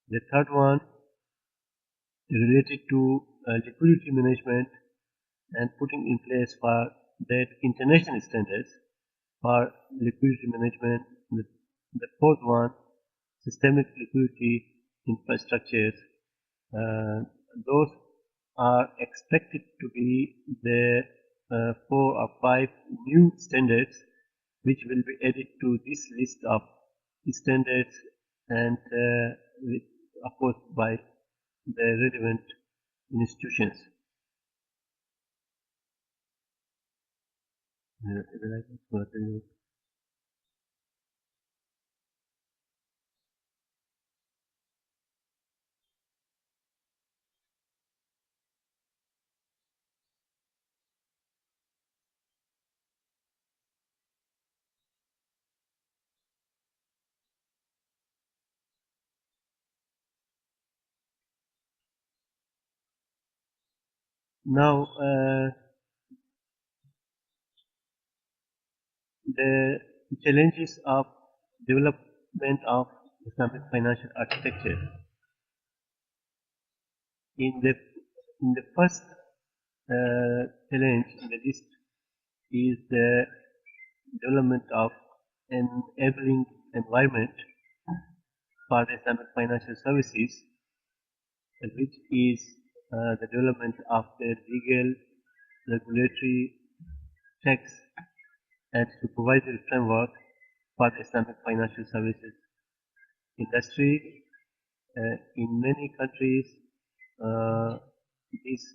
The third one related to liquidity management and putting in place for that international standards for liquidity management. The fourth one, systemic liquidity infrastructures. Those are expected to be the 4 or 5 new standards which will be added to this list of standards, and of course by the relevant institutions. Now, the challenges of development of Islamic financial architecture. In the first challenge in the list is the development of an enabling environment for the Islamic financial services, which is the development of the legal, regulatory, tax, and supervisory framework for the Islamic financial services industry. In many countries, these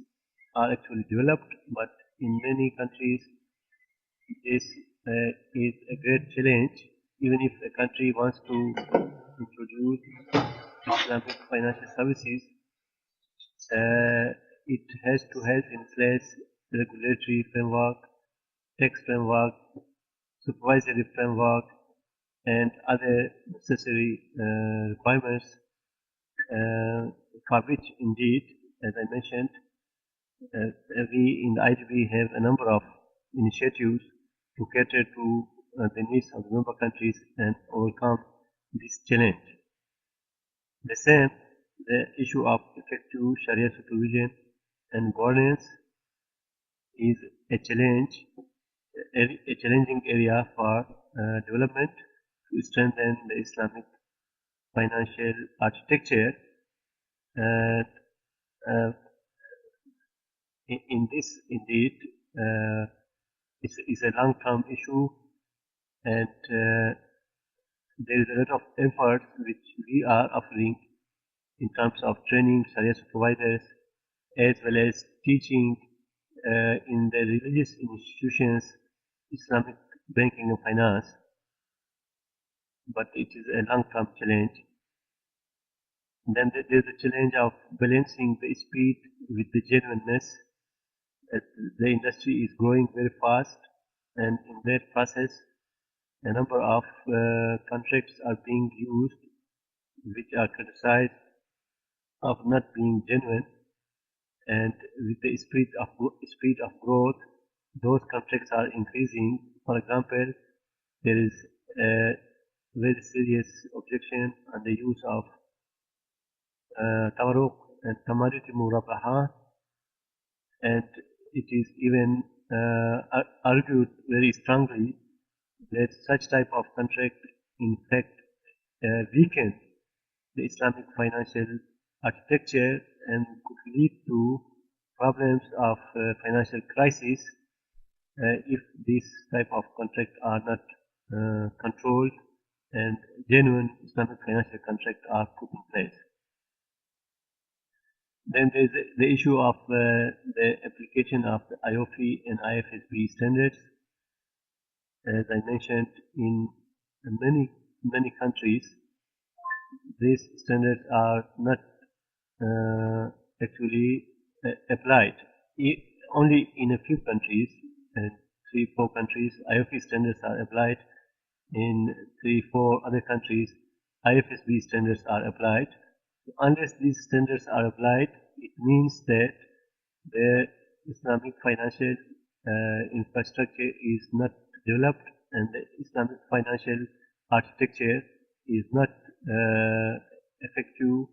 are actually developed, but in many countries, this is a great challenge. Even if a country wants to introduce Islamic financial services, it has to have in place regulatory framework, tax framework, supervisory framework, and other necessary requirements, for which indeed, as I mentioned, we in the IDB have a number of initiatives to cater to the needs of the member countries and overcome this challenge. The same, the issue of effective Sharia supervision and governance is a challenge, a challenging area for development to strengthen the Islamic financial architecture. In this, indeed, it's a long-term issue, and there is a lot of effort which we are offering in terms of training Sharia supervisors, as well as teaching in the religious institutions Islamic banking and finance, but it is a long-term challenge. Then there is a challenge of balancing the speed with the genuineness. The industry is growing very fast, and in that process, a number of contracts are being used which are criticized of not being genuine, and with the speed of growth, those contracts are increasing. For example, there is a very serious objection on the use of tawarruq and commodity murabaha, and it is even argued very strongly that such type of contract in fact weaken the Islamic financial architecture and could lead to problems of financial crisis if these type of contracts are not controlled and genuine Islamic financial contracts are put in place. Then there is the issue of the application of the IOFI and IFSB standards. As I mentioned, in many countries, these standards are not actually applied. Only in a few countries, 3-4 countries, IOFI standards are applied. In 3-4 other countries, IFSB standards are applied. Unless these standards are applied, it means that the Islamic financial infrastructure is not developed, and the Islamic financial architecture is not effective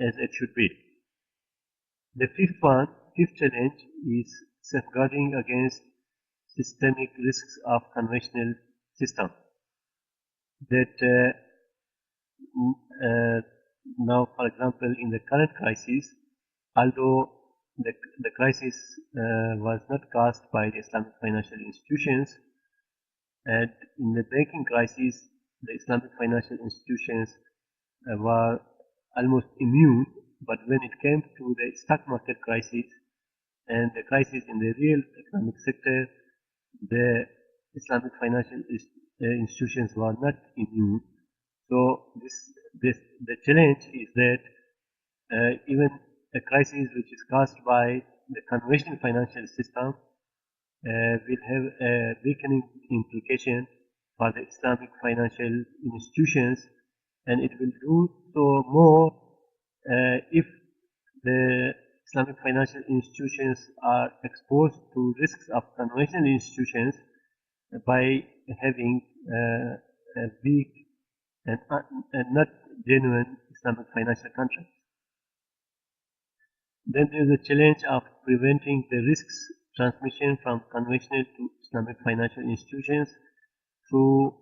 as it should be. The fifth challenge is safeguarding against systemic risks of conventional system that now, for example, in the current crisis, although the crisis was not caused by the Islamic financial institutions, and in the banking crisis, the Islamic financial institutions were almost immune, but when it came to the stock market crisis and the crisis in the real economic sector, the Islamic financial institutions were not immune. So the challenge is that even a crisis which is caused by the conventional financial system will have a weakening implication for the Islamic financial institutions, and it will do so more if the Islamic financial institutions are exposed to risks of conventional institutions by having a weak and not genuine Islamic financial contracts. Then there is the challenge of preventing the risks transmission from conventional to Islamic financial institutions through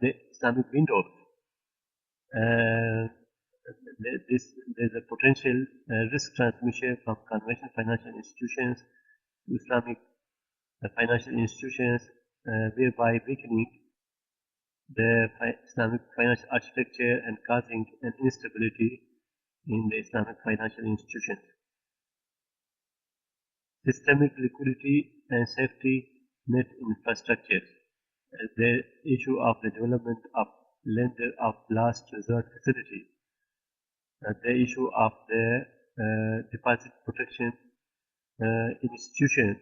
the Islamic windows. There's a potential risk transmission from conventional financial institutions to Islamic financial institutions, thereby weakening the Islamic financial architecture and causing an instability in the Islamic financial institutions. Systemic liquidity and safety net infrastructures. The issue of the development of lender of last resort facility. The issue of the deposit protection institution.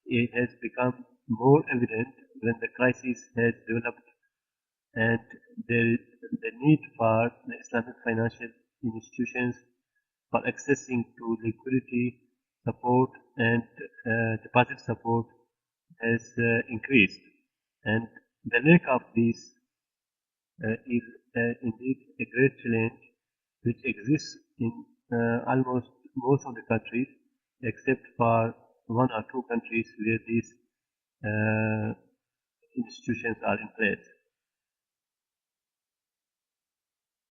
It has become more evident when the crisis has developed, and there is the need for the Islamic financial institutions for accessing to liquidity support and deposit support has increased, and the lack of these is indeed a great challenge which exists in almost most of the countries except for one or two countries where these institutions are in place.